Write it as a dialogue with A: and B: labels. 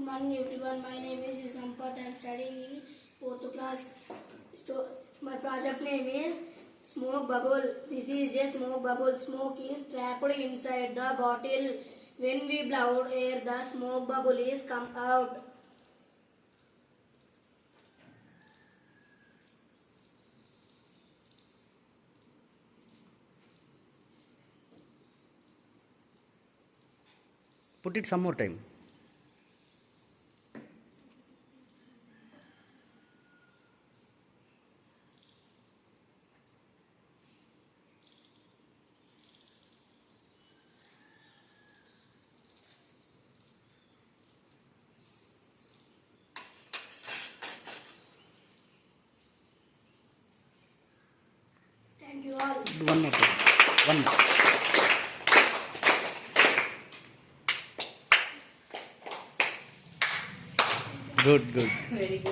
A: morning everyone. My name is Sampath. I am studying in 4th class. My project name is smoke bubble. This is a smoke bubble. Smoke is trapped inside the bottle. When we blow air, the smoke bubble is come out.
B: Put it some more time.
A: Thank you all.
B: One more time. One more. Good, good.
C: Very good.